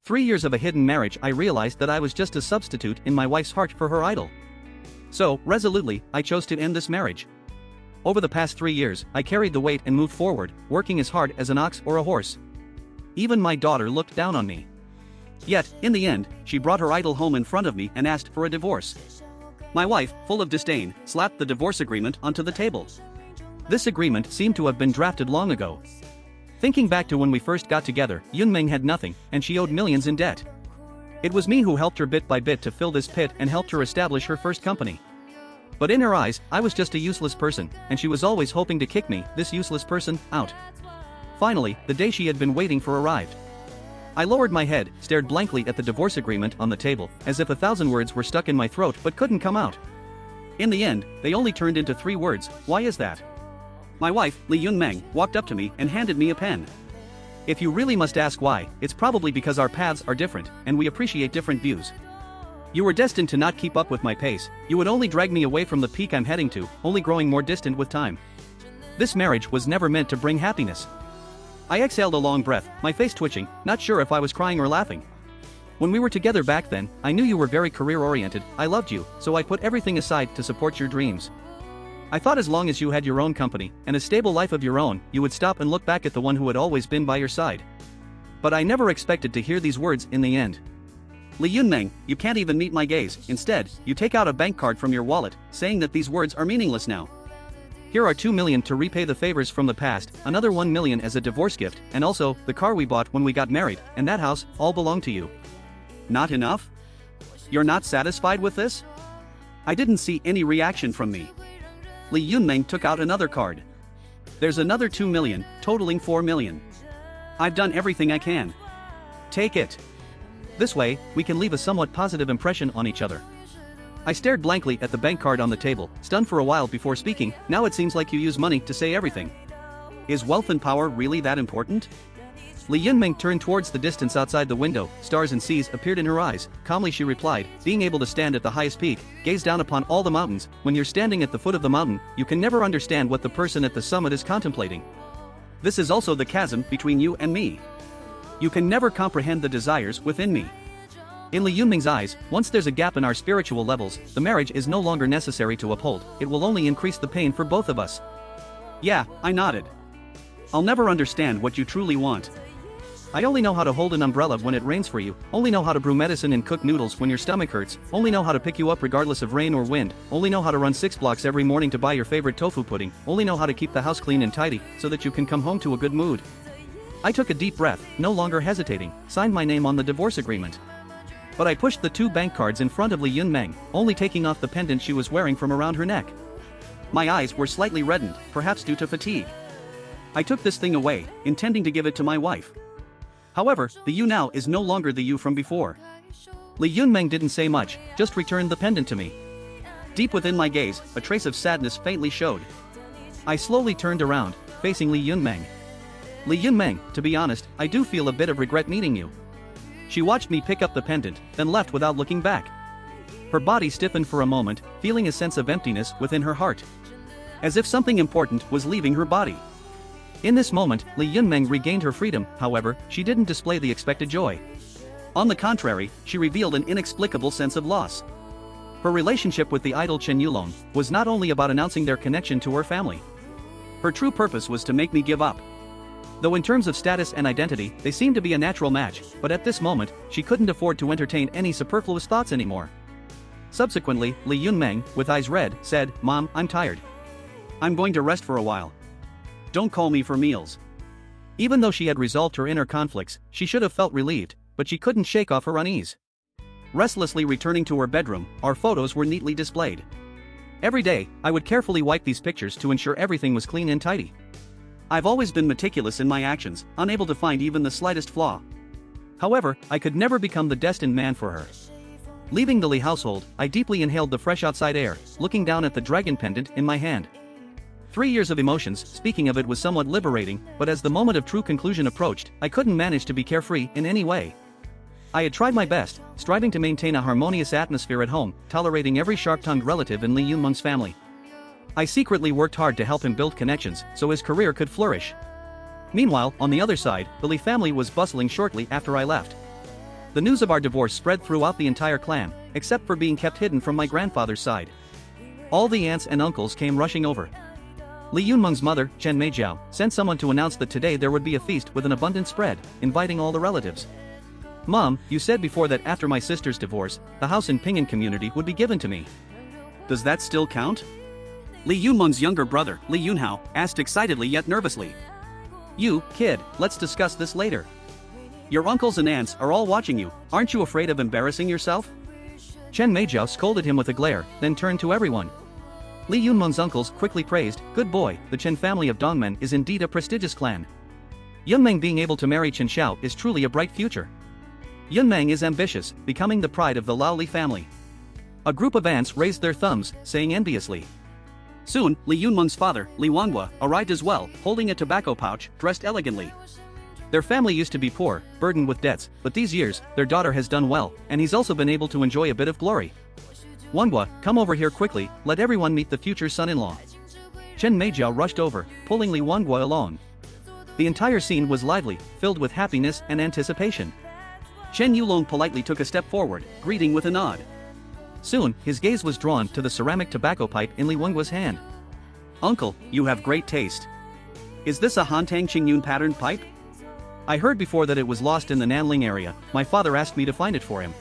3 years of a hidden marriage, I realized that I was just a substitute in my wife's heart for her idol. So, resolutely, I chose to end this marriage. Over the past 3 years, I carried the weight and moved forward, working as hard as an ox or a horse. Even my daughter looked down on me. Yet, in the end, she brought her idol home in front of me and asked for a divorce. My wife, full of disdain, slapped the divorce agreement onto the table. This agreement seemed to have been drafted long ago. Thinking back to when we first got together, Yunmeng had nothing, and she owed millions in debt. It was me who helped her bit by bit to fill this pit and helped her establish her first company. But in her eyes, I was just a useless person, and she was always hoping to kick me, this useless person, out. Finally, the day she had been waiting for arrived. I lowered my head, stared blankly at the divorce agreement on the table, as if 1,000 words were stuck in my throat but couldn't come out. In the end, they only turned into 3 words, "Why is that?" My wife, Li Yunmeng, walked up to me and handed me a pen. "If you really must ask why, it's probably because our paths are different, and we appreciate different views. You were destined to not keep up with my pace, you would only drag me away from the peak I'm heading to, only growing more distant with time. This marriage was never meant to bring happiness." I exhaled a long breath, my face twitching, not sure if I was crying or laughing. "When we were together back then, I knew you were very career-oriented, I loved you, so I put everything aside to support your dreams. I thought as long as you had your own company, and a stable life of your own, you would stop and look back at the one who had always been by your side. But I never expected to hear these words in the end. Li Yunmeng, you can't even meet my gaze, instead, you take out a bank card from your wallet, saying that these words are meaningless now. Here are 2 million to repay the favors from the past, another 1 million as a divorce gift, and also, the car we bought when we got married, and that house, all belong to you. Not enough? You're not satisfied with this?" I didn't see any reaction from me. Li Yunmeng took out another card. "There's another 2 million, totaling 4 million. I've done everything I can. Take it. This way, we can leave a somewhat positive impression on each other." I stared blankly at the bank card on the table, stunned for a while before speaking. "Now it seems like you use money to say everything. Is wealth and power really that important?" Li Yunmeng turned towards the distance outside the window, stars and seas appeared in her eyes. Calmly she replied, "Being able to stand at the highest peak, gaze down upon all the mountains, when you're standing at the foot of the mountain, you can never understand what the person at the summit is contemplating. This is also the chasm between you and me. You can never comprehend the desires within me." In Li Yunmeng's eyes, once there's a gap in our spiritual levels, the marriage is no longer necessary to uphold, it will only increase the pain for both of us. "Yeah," I nodded. "I'll never understand what you truly want. I only know how to hold an umbrella when it rains for you, only know how to brew medicine and cook noodles when your stomach hurts, only know how to pick you up regardless of rain or wind, only know how to run 6 blocks every morning to buy your favorite tofu pudding, only know how to keep the house clean and tidy, so that you can come home to a good mood." I took a deep breath, no longer hesitating, signed my name on the divorce agreement. But I pushed the 2 bank cards in front of Li Yunmeng, only taking off the pendant she was wearing from around her neck. My eyes were slightly reddened, perhaps due to fatigue. I took this thing away, intending to give it to my wife. However, the you now is no longer the you from before. Li Yunmeng didn't say much, just returned the pendant to me. Deep within my gaze, a trace of sadness faintly showed. I slowly turned around, facing Li Yunmeng. "Li Yunmeng, to be honest, I do feel a bit of regret meeting you." She watched me pick up the pendant, then left without looking back. Her body stiffened for a moment, feeling a sense of emptiness within her heart. As if something important was leaving her body. In this moment, Li Yunmeng regained her freedom, however, she didn't display the expected joy. On the contrary, she revealed an inexplicable sense of loss. Her relationship with the idol Chen Yulong was not only about announcing their connection to her family. Her true purpose was to make me give up. Though in terms of status and identity, they seemed to be a natural match, but at this moment, she couldn't afford to entertain any superfluous thoughts anymore. Subsequently, Li Yunmeng, with eyes red, said, "Mom, I'm tired. I'm going to rest for a while. Don't call me for meals." Even though she had resolved her inner conflicts, she should have felt relieved, but she couldn't shake off her unease. Restlessly returning to her bedroom, our photos were neatly displayed. Every day, I would carefully wipe these pictures to ensure everything was clean and tidy. I've always been meticulous in my actions, unable to find even the slightest flaw. However, I could never become the destined man for her. Leaving the Li household, I deeply inhaled the fresh outside air, looking down at the dragon pendant in my hand. 3 years of emotions, speaking of it was somewhat liberating, but as the moment of true conclusion approached, I couldn't manage to be carefree in any way. I had tried my best, striving to maintain a harmonious atmosphere at home, tolerating every sharp-tongued relative in Li Yunmeng's family. I secretly worked hard to help him build connections, so his career could flourish. Meanwhile, on the other side, the Li family was bustling shortly after I left. The news of our divorce spread throughout the entire clan, except for being kept hidden from my grandfather's side. All the aunts and uncles came rushing over. Li Yunmeng's mother, Chen Meijiao, sent someone to announce that today there would be a feast with an abundant spread, inviting all the relatives. Mom, you said before that after my sister's divorce, the house in Ping'an community would be given to me. Does that still count? Li Yunmeng's younger brother, Li Yunhao, asked excitedly yet nervously. You, kid, let's discuss this later. Your uncles and aunts are all watching you, aren't you afraid of embarrassing yourself? Chen Meijiao scolded him with a glare, then turned to everyone. Li Yunmeng's uncles quickly praised, "Good boy, the Chen family of Dongmen is indeed a prestigious clan. Yunmeng being able to marry Chen Xiao is truly a bright future. Yunmeng is ambitious, becoming the pride of the Lao Li family." A group of aunts raised their thumbs, saying enviously. Soon, Li Yunmeng's father, Li Wanghua, arrived as well, holding a tobacco pouch, dressed elegantly. Their family used to be poor, burdened with debts, but these years, their daughter has done well, and he's also been able to enjoy a bit of glory. Wanghua, come over here quickly, let everyone meet the future son-in-law. Chen Meijiao rushed over, pulling Li Wanghua along. The entire scene was lively, filled with happiness and anticipation. Chen Yulong politely took a step forward, greeting with a nod. Soon, his gaze was drawn to the ceramic tobacco pipe in Li Wanghua's hand. Uncle, you have great taste. Is this a Hantang Qingyun patterned pipe? I heard before that it was lost in the Nanling area. My father asked me to find it for him.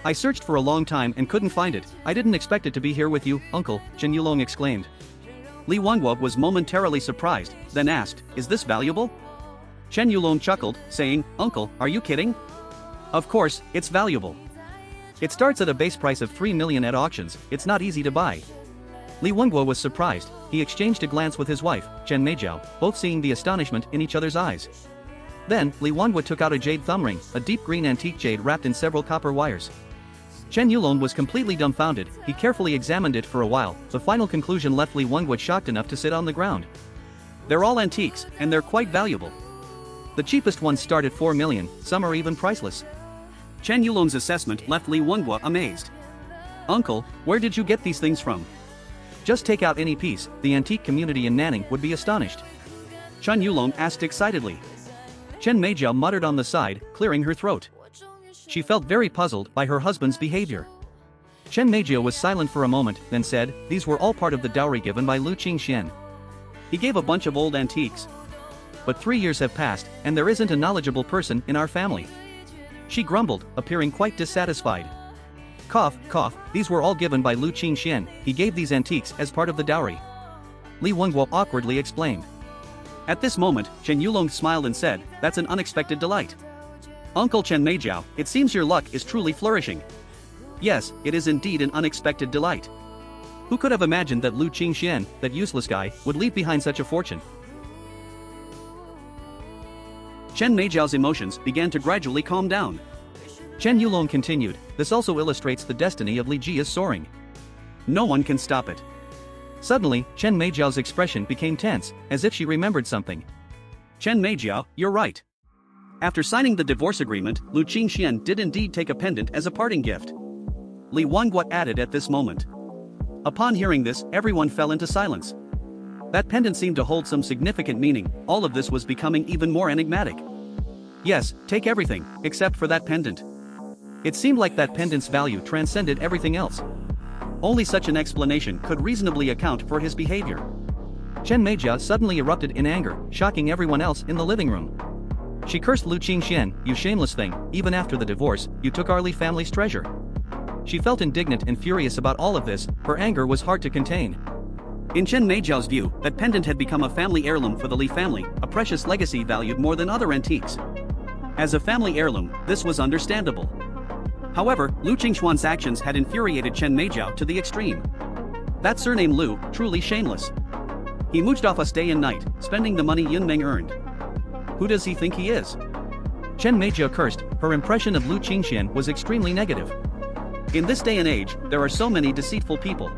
I searched for a long time and couldn't find it. I didn't expect it to be here with you, uncle, Chen Yulong exclaimed. Li Wanghua was momentarily surprised, then asked, is this valuable? Chen Yulong chuckled, saying, Uncle, are you kidding? Of course, it's valuable. It starts at a base price of 3 million at auctions, it's not easy to buy. Li Wanghua was surprised. He exchanged a glance with his wife, Chen Meijiao, both seeing the astonishment in each other's eyes. Then, Li Wanghua took out a jade thumb ring, a deep green antique jade wrapped in several copper wires. Chen Yulong was completely dumbfounded. He carefully examined it for a while. The final conclusion left Li Wanghua shocked enough to sit on the ground. They're all antiques, and they're quite valuable. The cheapest ones start at 4 million, some are even priceless. Chen Yulong's assessment left Li Wanghua amazed. Uncle, where did you get these things from? Just take out any piece, the antique community in Nanning would be astonished. Chen Yulong asked excitedly. Chen Meijiao muttered on the side, clearing her throat. She felt very puzzled by her husband's behavior. Chen Meijiao was silent for a moment, then said, these were all part of the dowry given by Lu Qingxian. He gave a bunch of old antiques. But 3 years have passed, and there isn't a knowledgeable person in our family. She grumbled, appearing quite dissatisfied. Cough, cough, these were all given by Lu Qingxian. He gave these antiques as part of the dowry. Li Wanghua awkwardly explained. At this moment, Chen Yulong smiled and said, that's an unexpected delight. Uncle Chen Meijiao, it seems your luck is truly flourishing. Yes, it is indeed an unexpected delight. Who could have imagined that Lu Qingxian, that useless guy, would leave behind such a fortune? Chen Meijiao's emotions began to gradually calm down. Chen Yulong continued, this also illustrates the destiny of Li Jia's soaring. No one can stop it. Suddenly, Chen Meijiao's expression became tense, as if she remembered something. Chen Meijiao, you're right. After signing the divorce agreement, Lu Qingxian did indeed take a pendant as a parting gift. Li Wanghua added at this moment. Upon hearing this, everyone fell into silence. That pendant seemed to hold some significant meaning. All of this was becoming even more enigmatic. Yes, take everything, except for that pendant. It seemed like that pendant's value transcended everything else. Only such an explanation could reasonably account for his behavior. Chen Meijiao suddenly erupted in anger, shocking everyone else in the living room. She cursed Lu Qingxian, you shameless thing, even after the divorce, you took our Li family's treasure. She felt indignant and furious about all of this, her anger was hard to contain. In Chen Meijiao's view, that pendant had become a family heirloom for the Li family, a precious legacy valued more than other antiques. As a family heirloom, this was understandable. However, Lu Qingxuan's actions had infuriated Chen Meijiao to the extreme. That surname Lu, truly shameless. He mooched off us day and night, spending the money Yunmeng earned. Who does he think he is? Chen Meijiao cursed, her impression of Lu Qingxian was extremely negative. In this day and age, there are so many deceitful people.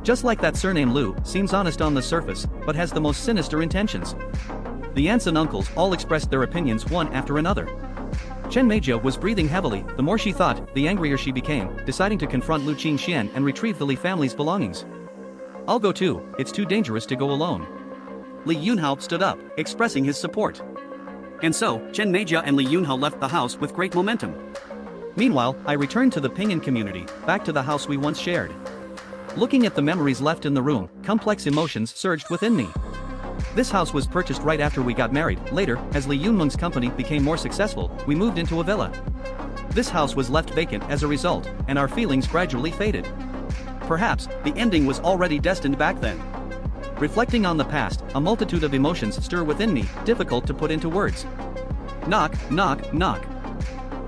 Just like that surname Lu, seems honest on the surface, but has the most sinister intentions. The aunts and uncles all expressed their opinions one after another. Chen Meijiao was breathing heavily, the more she thought, the angrier she became, deciding to confront Lu Qingxian and retrieve the Li family's belongings. I'll go too, it's too dangerous to go alone. Li Yunhao stood up, expressing his support. And so, Chen Meijia and Li Yunhao left the house with great momentum. Meanwhile, I returned to the Pinyin community, back to the house we once shared. Looking at the memories left in the room, complex emotions surged within me. This house was purchased right after we got married. Later, as Li Yunmeng's company became more successful, we moved into a villa. This house was left vacant as a result, and our feelings gradually faded. Perhaps, the ending was already destined back then. Reflecting on the past, a multitude of emotions stir within me, difficult to put into words. Knock, knock, knock.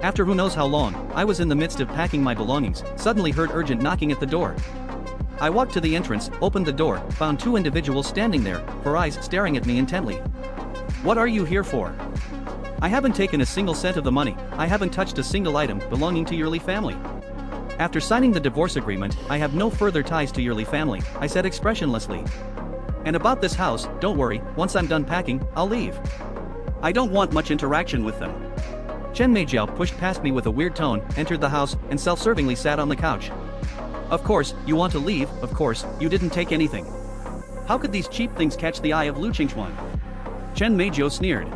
After who knows how long, I was in the midst of packing my belongings, suddenly heard urgent knocking at the door. I walked to the entrance, opened the door, found two individuals standing there, their eyes staring at me intently. What are you here for? I haven't taken a single cent of the money, I haven't touched a single item belonging to your Li family. After signing the divorce agreement, I have no further ties to your Li family, I said expressionlessly. And about this house, don't worry, once I'm done packing, I'll leave. I don't want much interaction with them. Chen Meijiao pushed past me with a weird tone, entered the house, and self-servingly sat on the couch. Of course, you want to leave, of course, you didn't take anything. How could these cheap things catch the eye of Lu Qingchuan? Chen Meijiao sneered.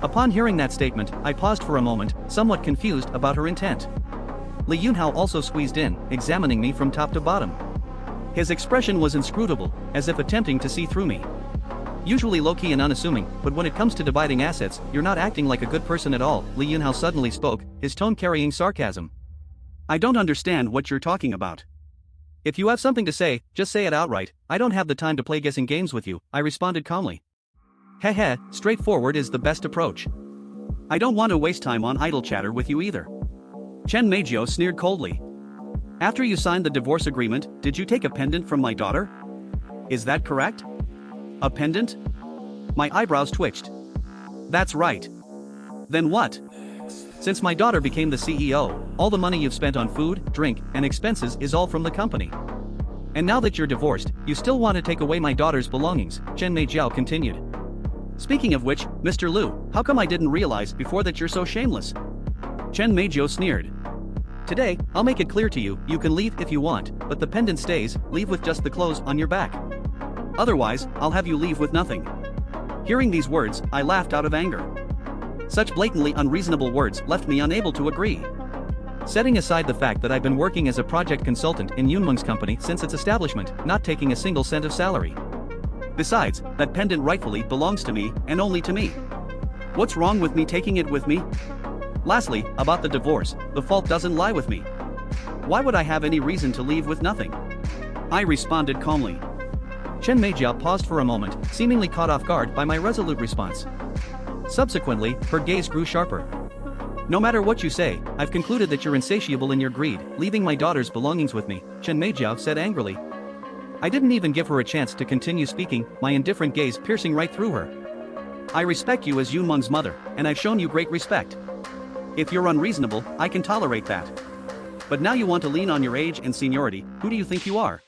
Upon hearing that statement, I paused for a moment, somewhat confused about her intent. Li Yunhao also squeezed in, examining me from top to bottom. His expression was inscrutable, as if attempting to see through me. Usually low-key and unassuming, but when it comes to dividing assets, you're not acting like a good person at all, Li Yunhao suddenly spoke, his tone carrying sarcasm. I don't understand what you're talking about. If you have something to say, just say it outright, I don't have the time to play guessing games with you, I responded calmly. Heh, straightforward is the best approach. I don't want to waste time on idle chatter with you either. Chen Meijiao sneered coldly. After you signed the divorce agreement, did you take a pendant from my daughter? Is that correct? A pendant? My eyebrows twitched. That's right. Then what? Since my daughter became the CEO, all the money you've spent on food, drink, and expenses is all from the company. And now that you're divorced, you still want to take away my daughter's belongings, Chen Meijiao continued. Speaking of which, Mr. Lu, how come I didn't realize before that you're so shameless? Chen Meijiao sneered. Today, I'll make it clear to you, you can leave if you want, but the pendant stays, leave with just the clothes on your back. Otherwise, I'll have you leave with nothing. Hearing these words, I laughed out of anger. Such blatantly unreasonable words left me unable to agree. Setting aside the fact that I've been working as a project consultant in Yunmeng's company since its establishment, not taking a single cent of salary. Besides, that pendant rightfully belongs to me, and only to me. What's wrong with me taking it with me? Lastly, about the divorce, the fault doesn't lie with me. Why would I have any reason to leave with nothing? I responded calmly. Chen Meijiao paused for a moment, seemingly caught off guard by my resolute response. Subsequently, her gaze grew sharper. No matter what you say, I've concluded that you're insatiable in your greed, leaving my daughter's belongings with me, Chen Meijiao said angrily. I didn't even give her a chance to continue speaking, my indifferent gaze piercing right through her. I respect you as Yunmeng's mother, and I've shown you great respect. If you're unreasonable, I can tolerate that. But now you want to lean on your age and seniority, who do you think you are?